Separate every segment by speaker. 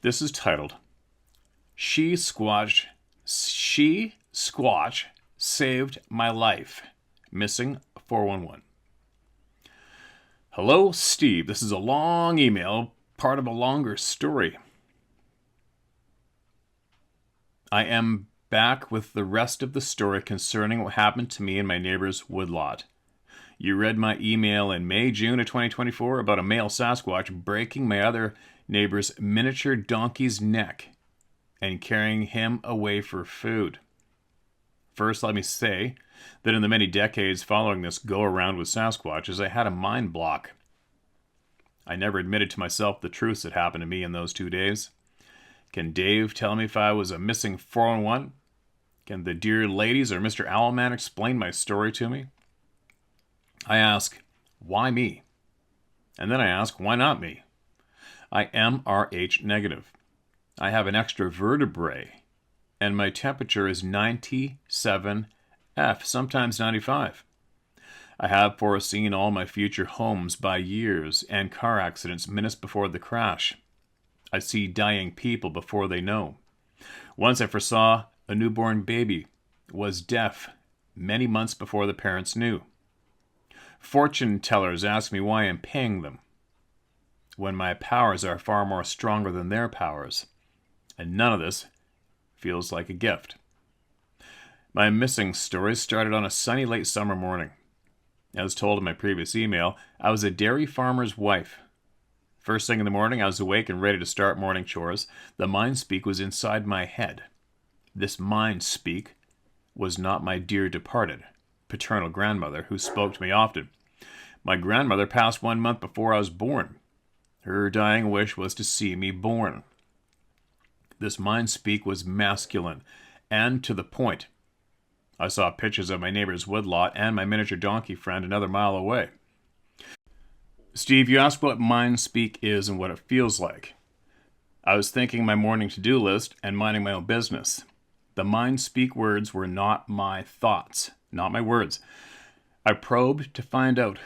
Speaker 1: This is titled, She Squatch Saved My Life. Missing 411. Hello, Steve. This is a long email, part of a longer story. I am back with the rest of the story concerning what happened to me in my neighbor's woodlot. You read my email in June of 2024 about a male Sasquatch breaking my other neighbor's miniature donkey's neck and carrying him away for food. First, let me say that in the many decades following this go-around with Sasquatches, I had a mind block. I never admitted to myself the truths that happened to me in those 2 days. Can Dave tell me if I was a missing 411? Can the dear ladies or Mr. Owlman explain my story to me? I ask, why me? And then I ask, why not me? I am Rh negative. I have an extra vertebrae, and my temperature is 97 F, sometimes 95. I have foreseen all my future homes by years and car accidents minutes before the crash. I see dying people before they know. Once I foresaw a newborn baby was deaf many months before the parents knew. Fortune tellers ask me why I'm paying them, when my powers are far more stronger than their powers, and none of this feels like a gift. My missing story started on a sunny late summer morning. As told in my previous email, I was a dairy farmer's wife. First thing in the morning, I was awake and ready to start morning chores. The mind speak was inside my head. This mind speak was not my dear departed paternal grandmother, who spoke to me often. My grandmother passed 1 month before I was born. Her dying wish was to see me born. This mind speak was masculine and to the point. I saw pictures of my neighbor's woodlot and my miniature donkey friend another mile away. Steve, you asked what mind speak is and what it feels like. I was thinking my morning to-do list and minding my own business. The mind speak words were not my thoughts, not my words. I probed to find out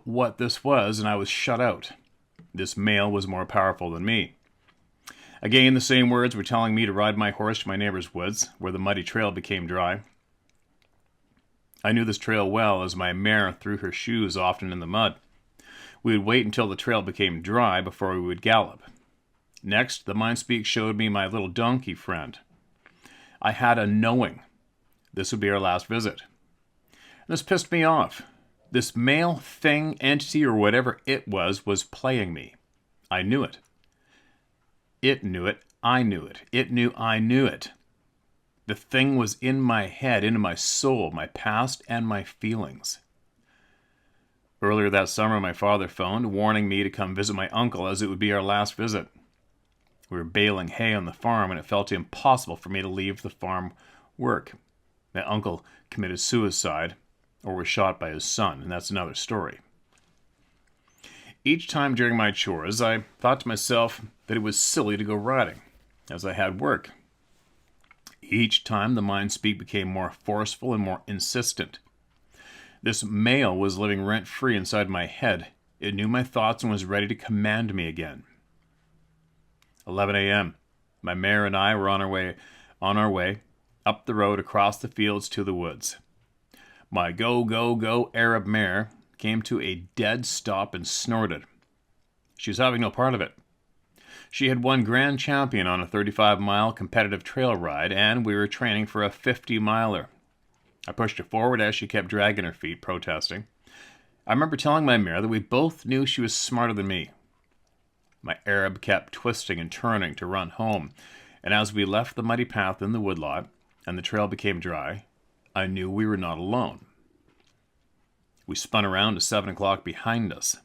Speaker 1: what this was, and I was shut out. This male was more powerful than me. Again, the same words were telling me to ride my horse to my neighbor's woods, where the muddy trail became dry. I knew this trail well, as my mare threw her shoes often in the mud. We would wait until the trail became dry before we would gallop. Next, the mind speak showed me my little donkey friend. I had a knowing this would be our last visit. This pissed me off. This male thing, entity, or whatever it was playing me. I knew it. It knew it. I knew it. It knew I knew it. The thing was in my head, into my soul, my past, and my feelings. Earlier that summer, my father phoned, warning me to come visit my uncle, as it would be our last visit. We were baling hay on the farm, and it felt impossible for me to leave the farm work. My uncle committed suicide, or was shot by his son, and that's another story. Each time during my chores, I thought to myself that it was silly to go riding, as I had work. Each time the mind speak became more forceful and more insistent. This male was living rent-free inside my head. It knew my thoughts and was ready to command me again. 11 a.m. My mare and I were on our way up the road across the fields to the woods. My go Arab mare came to a dead stop and snorted. She was having no part of it. She had won grand champion on a 35-mile competitive trail ride, and we were training for a 50-miler. I pushed her forward as she kept dragging her feet, protesting. I remember telling my mare that we both knew she was smarter than me. My Arab kept twisting and turning to run home, and as we left the muddy path in the woodlot and the trail became dry, I knew we were not alone. We spun around to 7 o'clock behind us,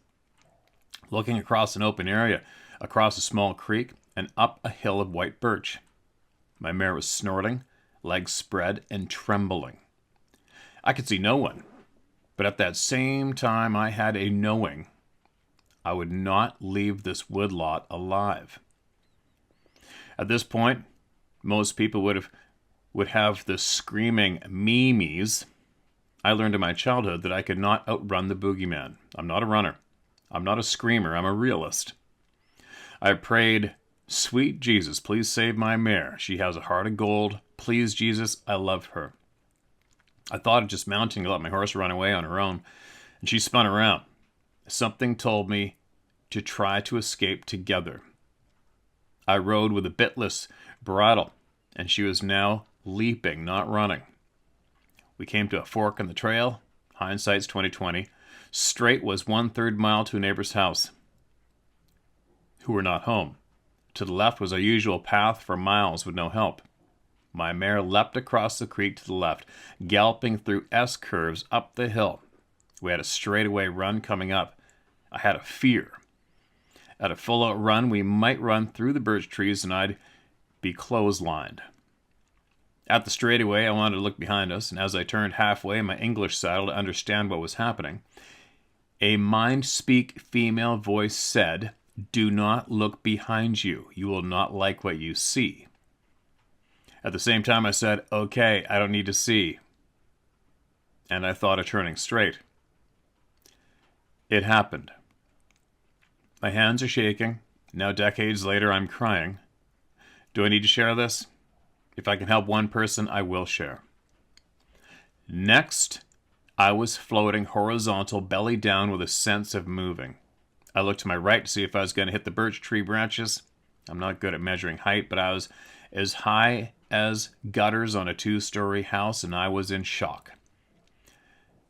Speaker 1: looking across an open area, across a small creek, and up a hill of white birch. My mare was snorting, legs spread, and trembling. I could see no one, but at that same time I had a knowing I would not leave this woodlot alive. At this point, most people would have the screaming memes. I learned in my childhood that I could not outrun the boogeyman. I'm not a runner. I'm not a screamer. I'm a realist. I prayed Sweet Jesus, please save my mare. She has a heart of gold. Please, Jesus, I love her. I thought of just mounting to let my horse run away on her own, and she spun around. Something told me to try to escape together. I rode with a bitless bridle, and she was now leaping, not running. We came to a fork in the trail. Hindsight's 2020. Straight was 1/3 mile to a neighbor's house, who were not home. To the left was our usual path for miles with no help. My mare leapt across the creek to the left, galloping through S-curves up the hill. We had a straightaway run coming up. I had a fear. At a full-out run, we might run through the birch trees and I'd be clotheslined. At the straightaway, I wanted to look behind us, and as I turned halfway in my English saddle to understand what was happening, a mind-speak female voice said, "Do not look behind you. You will not like what you see." At the same time, I said, "Okay, I don't need to see." And I thought of turning straight. It happened. My hands are shaking. Now, decades later, I'm crying. Do I need to share this? If I can help one person, I will share. Next, I was floating horizontal, belly down, with a sense of moving. I looked to my right to see if I was going to hit the birch tree branches. I'm not good at measuring height, but I was as high as gutters on a 2-story house, and I was in shock.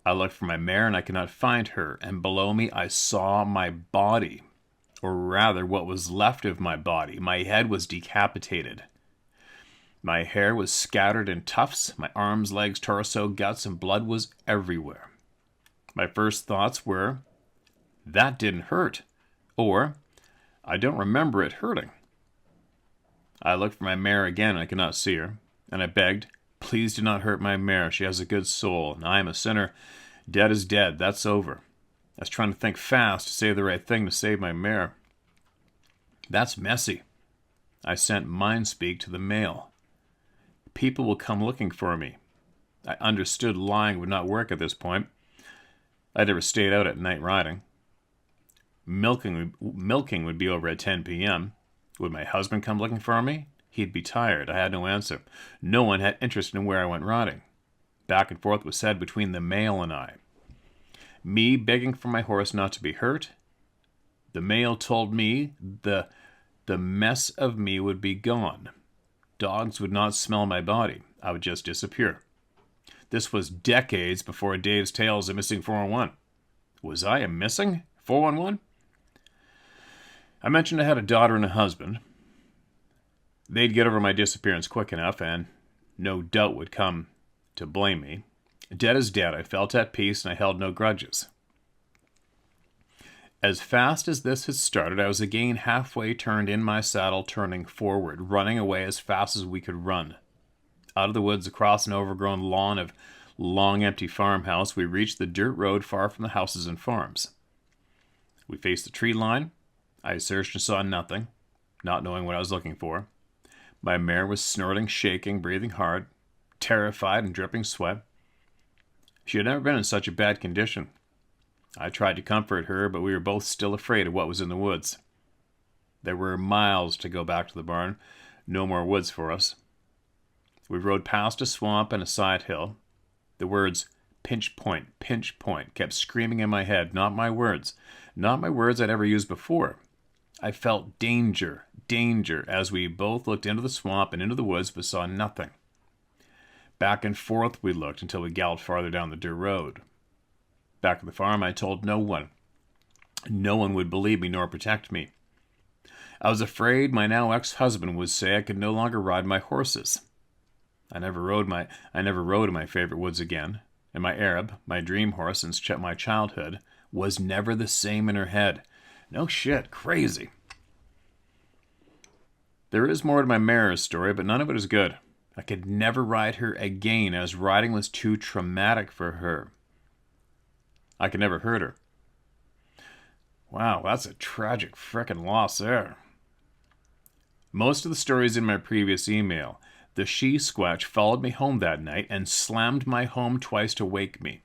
Speaker 1: I looked for my mare, and I could not find her, and below me I saw my body, or rather what was left of my body. My head was decapitated. My hair was scattered in tufts. My arms, legs, torso, guts, and blood was everywhere. My first thoughts were, that didn't hurt, or I don't remember it hurting. I looked for my mare again, and I could not see her, and I begged, "Please do not hurt my mare. She has a good soul, and I am a sinner. Dead is dead. That's over." I was trying to think fast to say the right thing to save my mare. That's messy. I sent mind speak to the male. People will come looking for me. I understood lying would not work at this point. I never stayed out at night riding. Milking would be over at 10 p.m. Would my husband come looking for me? He'd be tired. I had no answer. No one had interest in where I went riding. Back and forth was said between the male and I. Me begging for my horse not to be hurt. The male told me the mess of me would be gone. Dogs would not smell my body. I would just disappear. This was decades before Dave's Tales of Missing 411. Was I a missing 411? I mentioned I had a daughter and a husband. They'd get over my disappearance quick enough and no doubt would come to blame me. Dead is dead. I felt at peace and I held no grudges. As fast as this had started, I was again halfway turned in my saddle, turning forward, running away as fast as we could run. Out of the woods, across an overgrown lawn of long empty farmhouse, we reached the dirt road far from the houses and farms. We faced the tree line. I searched and saw nothing, not knowing what I was looking for. My mare was snorting, shaking, breathing hard, terrified and dripping sweat. She had never been in such a bad condition. I tried to comfort her, but we were both still afraid of what was in the woods. There were miles to go back to the barn. No more woods for us. We rode past a swamp and a side hill. The words, pinch point, kept screaming in my head. Not my words. Not my words I'd ever used before. I felt danger, as we both looked into the swamp and into the woods, but saw nothing. Back and forth we looked until we galloped farther down the dirt road. Back at the farm, I told no one. No one would believe me nor protect me. I was afraid my now ex-husband would say I could no longer ride my horses. I never rode in my favorite woods again, and my Arab, my dream horse since my childhood, was never the same in her head. No shit, crazy. There is more to my mare's story, but none of it is good. I could never ride her again, as riding was too traumatic for her. I could never hurt her. Wow, that's a tragic frickin' loss there. Most of the stories in my previous email. The she-squatch followed me home that night and slammed my home twice to wake me.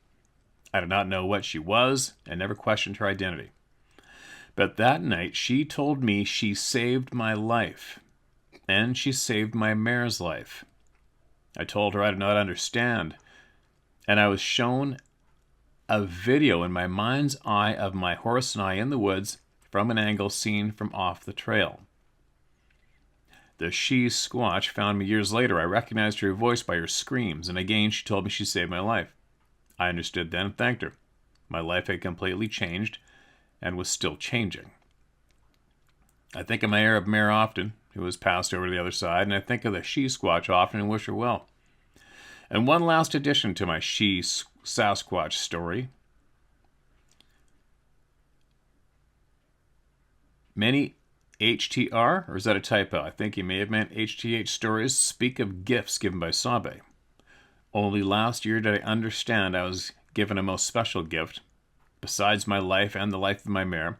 Speaker 1: I did not know what she was and never questioned her identity. But that night, she told me she saved my life. And she saved my mare's life. I told her I did not understand. And I was shown a video in my mind's eye of my horse and I in the woods from an angle seen from off the trail. The she-squatch found me years later. I recognized her voice by her screams, and again she told me she saved my life. I understood then and thanked her. My life had completely changed and was still changing. I think of my Arab mare often, who has passed over to the other side, and I think of the she-squatch often and wish her well. And one last addition to my she-sasquatch story. Many HTR, or is that a typo? I think he may have meant HTH stories, speak of gifts given by Sabe. Only last year did I understand I was given a most special gift. Besides my life and the life of my mare,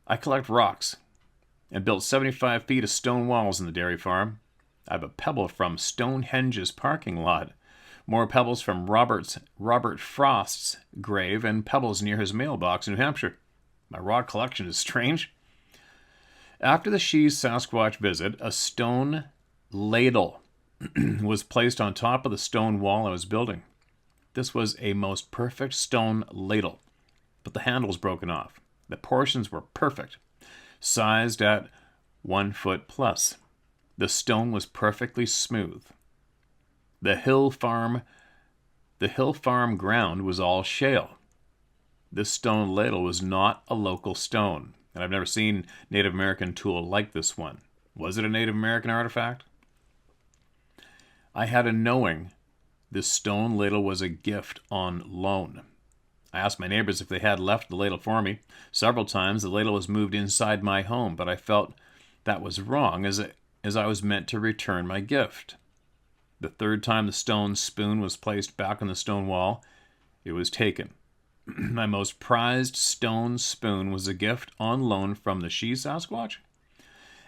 Speaker 1: I collect rocks and built 75 feet of stone walls in the dairy farm. I have a pebble from Stonehenge's parking lot, more pebbles from Robert Frost's grave, and pebbles near his mailbox in New Hampshire. My rock collection is strange. After the she-sasquatch visit, a stone ladle was placed on top of the stone wall I was building. This was a most perfect stone ladle, but the handle was broken off. The portions were perfect, sized at 1 foot plus. The stone was perfectly smooth. The hill farm ground was all shale. This stone ladle was not a local stone, and I've never seen Native American tool like this one. Was it a Native American artifact? I had a knowing this stone ladle was a gift on loan. I asked my neighbors if they had left the ladle for me. Several times the ladle was moved inside my home, but I felt that was wrong, as I was meant to return my gift. The third time the stone spoon was placed back on the stone wall, it was taken. My most prized stone spoon was a gift on loan from the she-Sasquatch,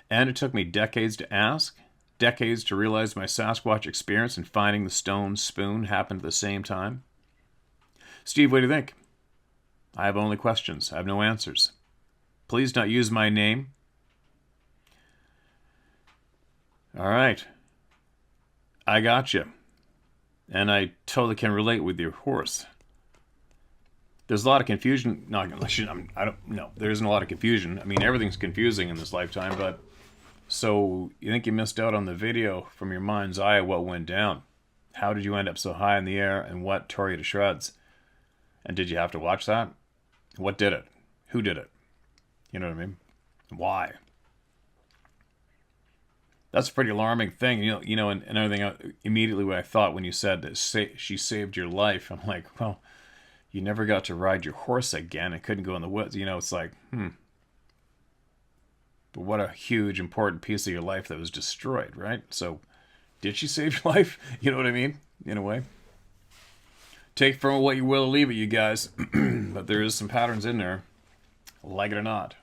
Speaker 1: and it took me decades to ask, decades to realize my Sasquatch experience and finding the stone spoon happened at the same time. Steve, what do you think? I have only questions. I have no answers. Please don't use my name. All right. I got you. And I totally can relate with your horse. There's a lot of confusion. No, I don't know. There isn't a lot of confusion. I mean, everything's confusing in this lifetime, but so you think you missed out on the video from your mind's eye of what went down? How did you end up so high in the air, and what tore you to shreds? And did you have to watch that? What did it? Who did it? You know what I mean? Why? That's a pretty alarming thing. You know, and another thing, immediately what I thought when you said that she saved your life, I'm like, well, you never got to ride your horse again and couldn't go in the woods. You know, it's like, But what a huge, important piece of your life that was destroyed, right? So, did she save your life? You know what I mean? In a way. Take from what you will, leave it, you guys. But there is some patterns in there, like it or not,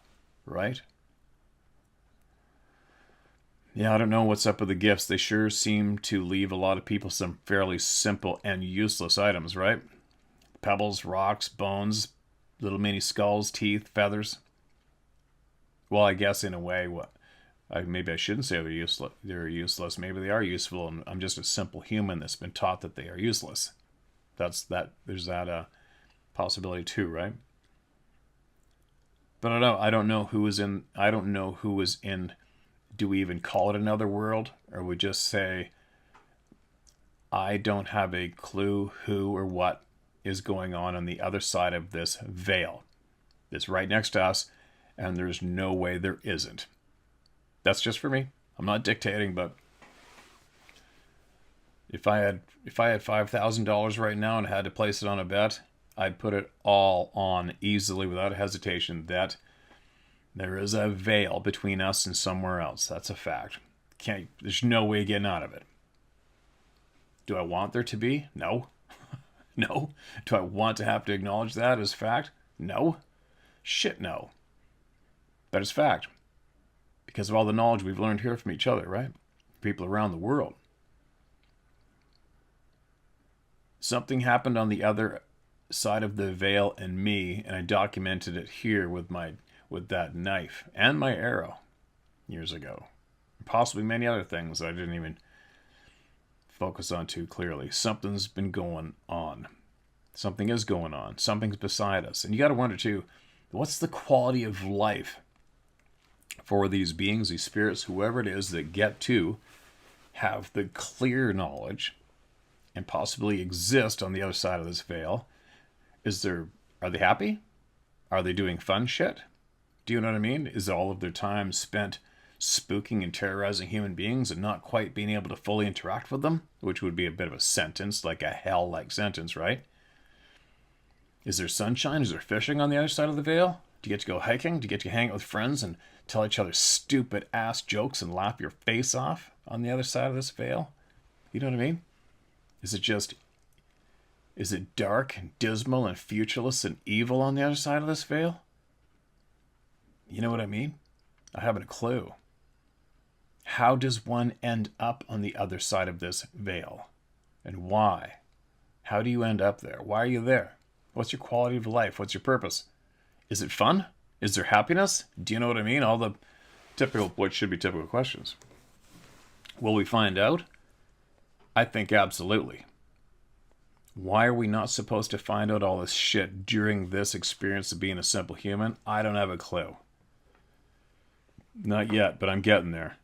Speaker 1: right? Yeah, I don't know what's up with the gifts. They sure seem to leave a lot of people some fairly simple and useless items, right? Pebbles, rocks, bones, little mini skulls, teeth, feathers. Well, I guess in a way, maybe I shouldn't say they're useless. They're useless. Maybe they are useful, and I'm just a simple human that's been taught that they are useless. There's that possibility too, right? But I don't know who was in. I don't know who was in. Do we even call it another world, or we just say, I don't have a clue who or what is going on the other side of this veil. It's right next to us, and there's no way there isn't. That's just for me. I'm not dictating, but if I had $5,000 right now and I had to place it on a bet, I'd put it all on easily without hesitation that there is a veil between us and somewhere else. That's a fact. There's no way getting out of it. Do I want there to be? No. No. Do I want to have to acknowledge that as fact? No. Shit, no. But it's fact. Because of all the knowledge we've learned here from each other, right? People around the world. Something happened on the other side of the veil and me, and I documented it here with with that knife and my arrow years ago. Possibly many other things that I didn't even focus on too clearly. Something's been going on. Something is going on. Something's beside us. And you got to wonder too, what's the quality of life for these beings, these spirits, whoever it is that get to have the clear knowledge and possibly exist on the other side of this veil? Are they happy? Are they doing fun shit? Do you know what I mean? Is all of their time spent spooking and terrorizing human beings and not quite being able to fully interact with them? Which would be a bit of a sentence, like a hell-like sentence, right? Is there sunshine? Is there fishing on the other side of the veil? Do you get to go hiking? Do you get to hang out with friends and tell each other stupid ass jokes and laugh your face off on the other side of this veil? You know what I mean? Is it dark and dismal and futureless and evil on the other side of this veil? You know what I mean? I haven't a clue. How does one end up on the other side of this veil? And why? How do you end up there? Why are you there? What's your quality of life? What's your purpose? Is it fun? Is there happiness? Do you know what I mean? All the typical, what should be typical questions. Will we find out? I think absolutely. Why are we not supposed to find out all this shit during this experience of being a simple human? I don't have a clue. Not yet, but I'm getting there.